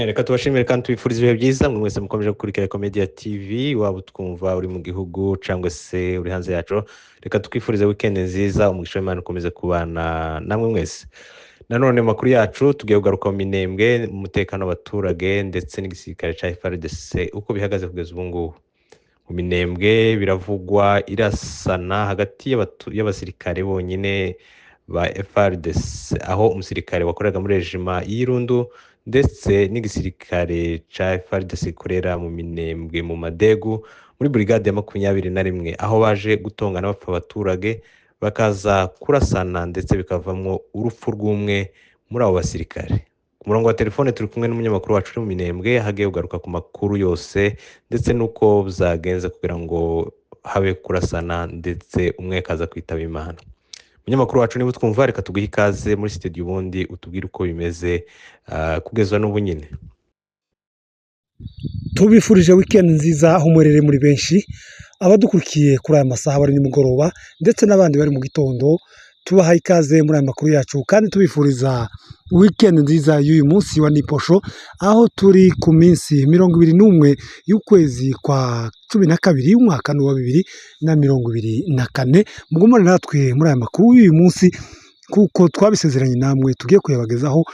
Reka tubashimire kandi tubifurize ibihe byiza mwe mwese mukomeje gukurikira Komedia TV waba utwumva uri mu gihugu cyangwa se uri hanze yacu. Reka twifurize weekend nziza, umugisha w'Imana ukomeze kubana namwe mwese. Nanone makuru yacu tugiye kugaruka mu Minembwe, umutekano w'abaturage ndetse n'igisirikare cya FARDC uko bihagaze kugeza ubu ngubu. Mu Minembwe biravugwa irasana hagati y'abasirikare bonyine ba FARDC, aho umusirikare wakoraga muri regima y'Irundu ndetse n'igisirikare ca FARDC gikorera mu Minembwe mu Madegu muri brigade ya 21, aho baje gutongana bapfa abaturage bakaza kurasana ndetse bikavamwo urupfu rw'umwe muri abo basirikare. Ku murongo wa telefone turi kumwe n'umunyamakuru wacu uri mu Minembwe, hagiye kugaruka ku makuru yose ndetse n'uko byagenze kugira ngo habe kurasana ndetse umwe akaza kwitaba Imana. Umunyamakuru wacu niba twumva, reka tuguhe ikaze muri studio ubundi utubwire uko bimeze kugezwa n'ubu nyine. Tubifurije weekend nziza aho mwerere muri benshi, abadukurikiye kuri aya masaha bari nimugoroba ndetse n'abandi bari mu gitondo, tubaha ikaze muri aya makuru yacu kandi tubifuriza weekend nziza y'uyu munsi wa Niposho, aho turi ku minsi 21 y'ukwezi kwa 12 y'umwaka wa 2024. Mugumane natwe muri aya makuru y'uyu munsi kuko twabisezeranye namwe tugiye kuyabagezaho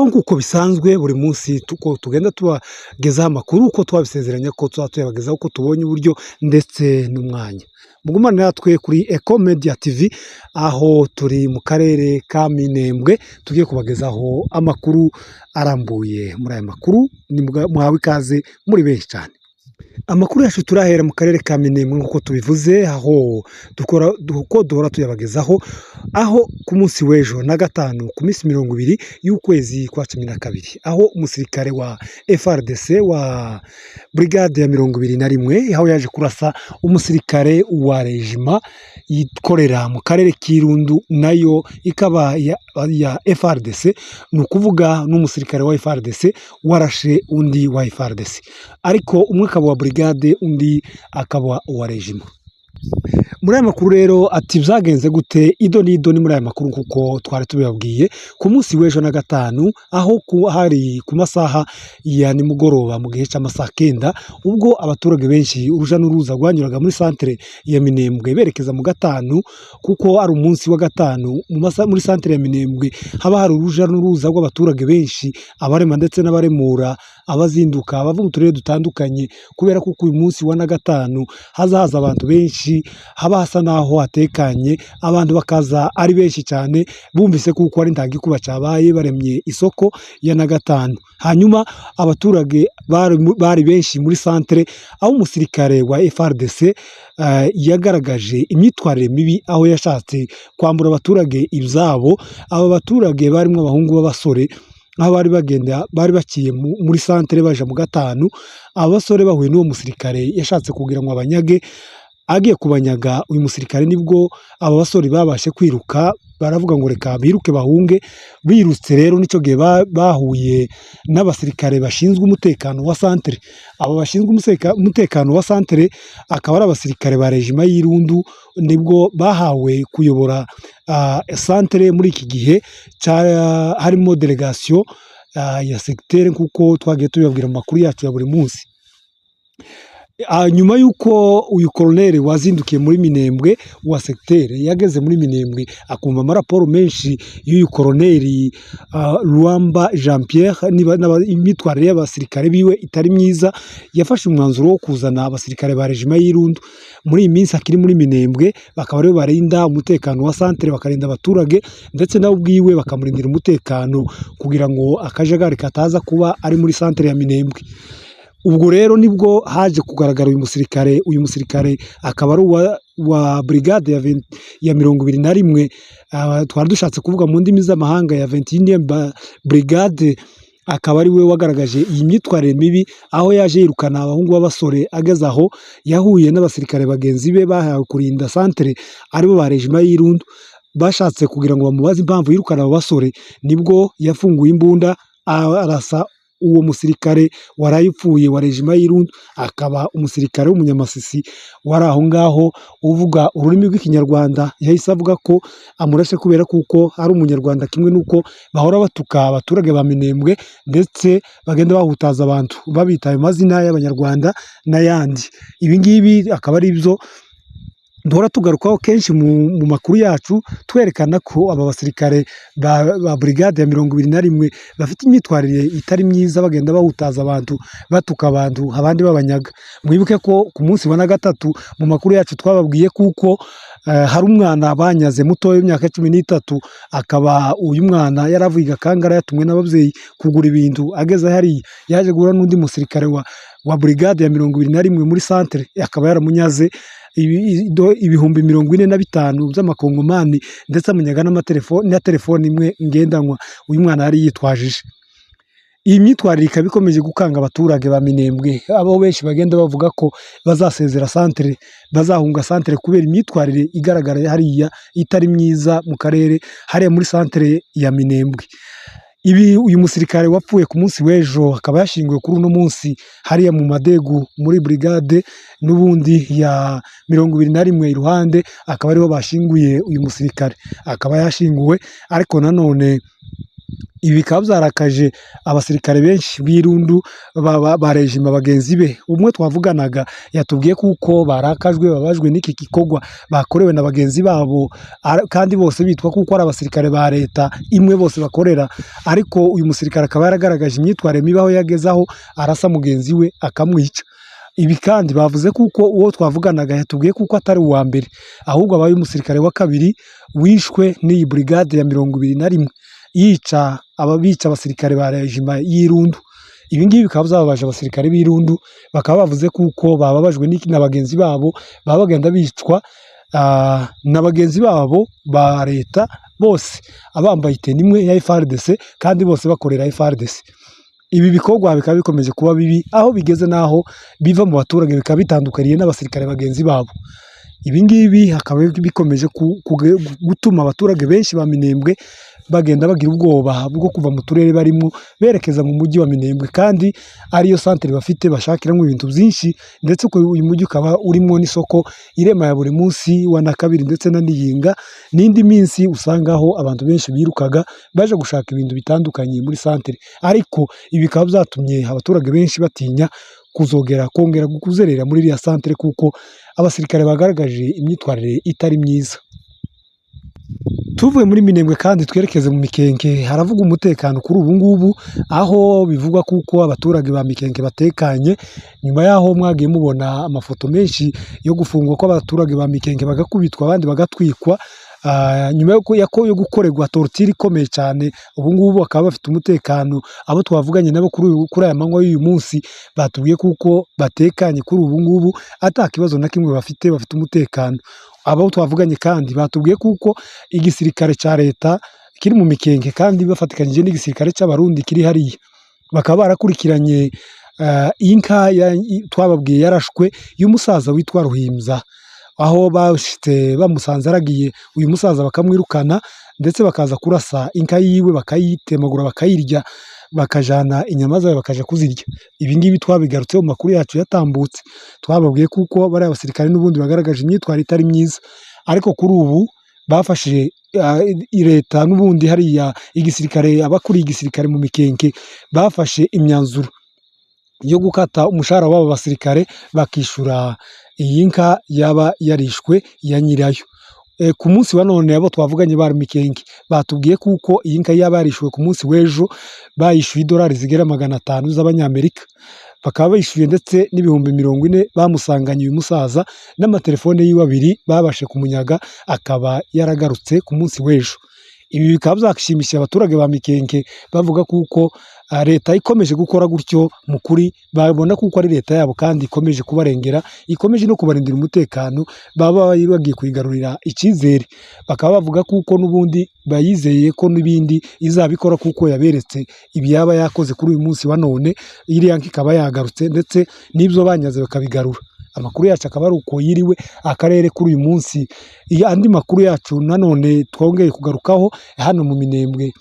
nk'uko bisanzwe buri munsi tugenda tubagezaho amakuru uko twabisezeranye ko tuyabagezaho uko tubonye uburyo ndetse n'umwanya. Mugumane natwe kuri Komedia TV, aho turi mu karere ka Minembwe tugiye kubagezaho amakuru arambuye. Muri aya makuru muhawe ikaze muri benshi cyane. Amakuru yacu turahera mu karere ka Minembwe nk'uko tubivuze, aho duhora tuyabagezaho, aho ku munsi w'ejo na gatanu ku minsi 20 y'ukwezi kwa 12, aho umusirikare wa FARDC wa brigade ya 21 aho yaje kurasa umusirikare wa regima ikorera mu karere k'Irundu, nayo ikaba ya FARDC, ni ukuvuga n'umusirikare wa FARDC warashe undi wa FARDC, ariko umwe akaba wa brigade undi akaba uwa regima. Muri aya makuru rero ati byagenze gute, ido ni muri aya makuru kuko twari tubibabwiye ku munsi w'ejo na gatanu, aho hari ku masaha ya nimugoroba mu gihe cy'amasaha 9, ubwo abaturage benshi uruja n'uruza rwanyuraga muri centre ya Minembwe berekeza mu gatanu, kuko ari umunsi wa gatanu muri centre ya Minembwe haba hari uruja n'uruza rw'abaturage benshi, abarema ndetse n'abaremura, abazinduka bava mu turere dutandukanye, kubera ko uyu munsi wa na gatanu haza abantu benshi, haba hasa naho hatekanye, abantu bakaza ari benshi cyane, bumvise kuko ari ntagikuba cyabaye baremye isoko ya na gatanu. Hanyuma abaturage bari benshi muri centre, aho umusirikare wa FARDC yagaragaje imyitwarire mibi, aho yashatse kwambura abaturage ibyabo. Aba baturage barimo abahungu b'abasore, aho bari bakiye muri centre baje mu gatanu, abasore bahuye n'uwo musirikare yashatse kugira ngo abanyage. Agiye kubanyaga uyu musirikare, nibwo aba basore babashe kwiruka, baravuga ngo reka biruke bahunge. Birutse rero nicyo gihe bahuye n'abasirikare bashinzwe umutekano wa centre. Aba bashinzwe umutekano wa centre akaba ari abasirikare ba regima y'Irundu, nibwo bahawe kuyobora centre muri iki gihe harimo delegation ya secteur, kuko twagiye tubibabwira mu makuru yacu ya buri munsi. Nyuma y'uko uyu koloneli wazindukiye muri Minembwe wa secteur yageze muri Minembwe, akumva amaraporo menshi y'uyu koloneli Ruamba Jean Pierre imyitwarire y'abasirikare biwe itari myiza, yafashe umwanzuro wo kuzana abasirikare ba regima y'Irundu muri iyi minsi akiri muri Minembwe, bakaba rero barinda umutekano wa centre, bakarinda abaturage ndetse nawe ubwiwe bakamurindira umutekano kugira ngo akajagari kataza kuba ari muri centre ya Minembwe. Ubwo rero nibwo haje kugaragara uyu musirikare akaba ari wa brigade ya 21, twari dushatse kuvuga mu ndimi z'amahanga ya 21 brigade, akaba ari we wagaragaje iyi myitwarire mibi, aho yaje yirukana abahungu b'abasore. Ageze aho yahuye n'abasirikare bagenzi be bahawe kurinda centre aribo ba regima y'Irundu, bashatse kugira ngo bamubaze impamvu yirukana abo basore, nibwo yafunguye imbunda arasa uwo musirikare waraye upfuye wa rejima y'Irundu akaba umusirikare w'umunyamasisi wari aho ngaho uvuga ururimi rw'ikinyarwanda, yahise avuga ko amurashe kubera kuko ari umunyarwanda, kimwe n'uko bahora batuka abaturage ba Minembwe ndetse bagenda bahutaza abantu babita ayo mazina y'abanyarwanda n'ayandi. Ibi ngibi akaba ari byo duhora tugarukaho kenshi mu makuru yacu, twerekana ko aba basirikare ba brigade ya 21 bafite imyitwarire itari myiza, bagenda bahutaza abantu, batuka abantu, abandi babanyaga. Mwibuke ko ku munsi wa gatatu mu makuru yacu twababwiye kuko hari umwana banyaze muto w'imyaka 13, akaba uyu mwana yaravuye Gakangara yatumwe n'ababyeyi kugura ibintu, ageze hariya yaje guhura n'undi musirikare wa brigade ya 21 muri centre, akaba yaramunyaze ibihumbi 45 by'amakongomani ndetse amunyaga na telefone imwe ngendanwa uyu mwana yari yitwajije. Iyi myitwarire ikaba ikomeje gukanga abaturage ba Minembwe, abo benshi bagenda bavuga ko bazasezera centre, bazahunga centre kubera imyitwarire igaragara hariya itari myiza mu karere hariya muri centre ya Minembwe. Uyu musirikare wapfuye ku munsi w'ejo akaba yashinguwe kuri uno munsi hariya mu Madegu muri brigade n'ubundi ya 21 iruhande, akaba ariho bashinguye uyu musirikare, akaba yashinguwe. Ariko nanone ibi bikaba byarakaje abasirikare benshi b'Irundu ba rejima bagenzi be. Umwe twavuganaga yatubwiye kuko barakajwe, babajwe n'iki gikorwa bakorewe na bagenzi babo, kandi bose bitwa kuko ari abasirikare ba leta imwe bose bakorera, ariko uyu musirikare akaba yaragaragaje imyitwarire mibi aho yagezaho arasa mugenzi we akamwica. Ibi kandi bavuze kuko uwo twavuganaga yatubwiye kuko atari uwa mbere, ahubwo abaye umusirikare wa kabiri wishwe n'iyi brigade ya 21 yica abasirikare ba rejima y'Irundu. Ibi ngibi bikaba byababaje abasirikare b'Irundu, bakaba bavuze kuko bababajwe na bagenzi babo baba bagenda bicwa na bagenzi babo ba leta, bose abambaye iteni imwe ya FARDC kandi bose bakorera FARDC. Ibi bikorwa bikaba bikomeje kuba bibi, aho bigeze naho biva mu baturage bikaba bitandukaniye n'abasirikare bagenzi babo. Ibi ngibi hakaba bikomeje gutuma abaturage benshi ba Minembwe bagenda bagira ubwoba bwo kuva mu turere barimo berekeza mu mujyi wa Minembwe, kandi ariyo centre bafite bashakiramo ibintu byinshi, ndetse ko uyu mujyi ukaba urimo n'isoko irema ya buri munsi wa na kabiri ndetse na Niyinga n'indi minsi usangaho abantu benshi birukaga baje gushaka ibintu bitandukanye muri centre. Ariko ibi bikaba byatumye abaturage benshi batinya kongera kuzerera muri iriya centre kuko abasirikare bagaragaje imyitwarire itari myiza. Tuvuye muri Minembwe kandi twerekeze mu Mikenke, haravuga umutekano kuri ubu ngubu, aho bivugwa kuko abaturage ba Mikenke batekanye, nyuma yaho mwagiye mubona amafoto menshi yo gufungwa kw'abaturage ba Mikenke bagakubitwa abandi bagatwikwa, nyuma yo gukorerwa torture ikomeye cyane. Ubu ngubu bakaba bafite umutekano, abo twavuganye nabo kuri aya manywa y'uyu munsi batubwiye kuko batekanye kuri ubu ngubu, ata kibazo na kimwe bafite umutekano. Abo twavuganye kandi batubwiye kuko igisirikare cya leta kiri mu Mikenke kandi bafatikanyije n'igisirikare cy'abarundi kiri hariya, bakaba barakurikiranye inka twababwiye yarashwe y'umusaza witwa Ruhimza, aho bashitse bamusanze aragiye uyu musaza bakamwirukana, ndetse bakaza kurasa inka yiwe bakayitemagura bakayirya, bakajana inyama zayo bakaja kuzirya. Ibi ngibi twabigarutseho mu makuru yacu yatambutse, twababwiye kuko bari abasirikare n'ubundi bagaragaje imyitwarire itari myiza, ariko kuri ubu bafashije leta n'ubundi hariya igisirikare, abakuriye igisirikare mu Mikenke bafashe imyanzuro yo gukata umushahara w'aba basirikare bakishura iyi nka yaba yarishwe ya nyirayo. Ku munsi wa none abo twavuganye bari Mikenke batubwiye kuko iyi nka yaba yarishwe ku munsi w'ejo bayishyuye $500 zigera 500 z'abanyamerika, bakaba bayishyuye ndetse n'ibihumbi 40 bamusanganye uyu musaza, n'amatelefone yiwe 2 babashe kumunyaga, akaba yaragarutse ku munsi w'ejo. Ibi bikaba byashimishije abaturage ba Mikenke bavuga kuko leta ikomeje gukora gutyo, mu kuri babona kuko ari leta yabo kandi ikomeje kubarengera, ikomeje no kubarindira umutekano, baba bagiye kuyigarurira icyizere. Bakaba bavuga kuko n'ubundi bayizeye ko n'ibindi izabikora kuko yaberetse ibi yaba yakoze kuri uyu munsi wa none, iriya nka ikaba yagarutse ndetse n'ibyo banyaze bakabigarura. Amakuru yacu akaba ari uko yiriwe akarere kuri uyu munsi. Andi makuru yacu nanone twongeye kugarukaho hano mu Minembwe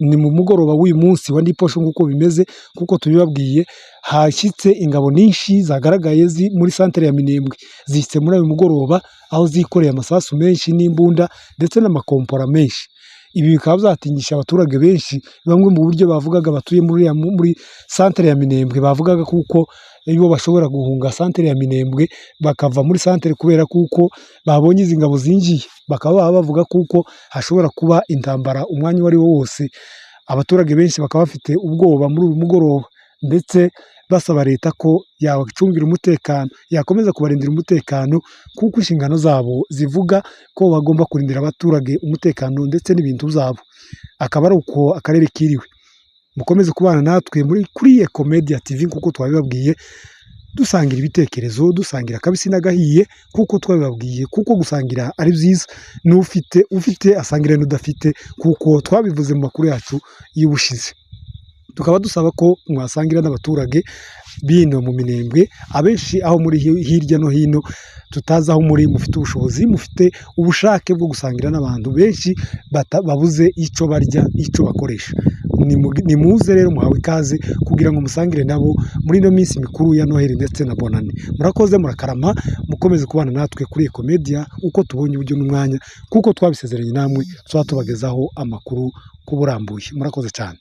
ni mu mugoroba w'uyu munsi wa ndiposho nk'uko bimeze, kuko tubibabwiye hashyitse ingabo nyinshi zagaragaye muri santere ya Minembwe, zishyitse muri uyu mugoroba aho zikoreye amasasu menshi n'imbunda ndetse n'amakompora menshi. Ibi bikaba byatinyisha abaturage benshi, bamwe mu buryo bavugaga batuye muri santere ya Minembwe, bavugaga kuko iyo bashobora guhunga santere ya Minembwe bakava muri santere kubera kuko babonye izi ngabo zinjiye, bakaba bavuga kuko hashobora kuba intambara umwanya uwo ari wo wose. Abaturage benshi bakaba bafite ubwoba muri uyu mugoroba, ndetse basaba leta ko yabacungira umutekano, yakomeza kubarindira umutekano, kuko inshingano zabo zivuga ko bagomba kurindira abaturage umutekano ndetse n'ibintu byabo. Akaba ari uko akarere kiriwe. Mukomeze kubana natwe kuri Ecomedia TV kuko twabibabwiye, dusangira ibitekerezo, dusangira akabisi n'agahiye, kuko twabibabwiye kuko gusangira ari byiza. Ufite asangira n'udafite, kuko twabivuze mu makuru yacu y'ubushize. Tukaba dusaba ko mwasangira n'abaturage bino mu Minembwe, abenshi aho muri hirya no hino tutazi aho muri, mufite ubushobozi, mufite ubushake bwo gusangira n'abantu benshi babuze icyo barya, icyo bakoresha. Nimuze rero muhawe ikaze kugira ngo musangire nabo muri ino minsi mikuru ya Noheli ndetse na Bonane. Murakoze, murakarama, mukomeze kubana natwe kuri Ecomedia uko tubonye uburyo n'umwanya, kuko twabisezeranye namwe tuba tubagezaho amakuru ku burambuye. Murakoze cyane.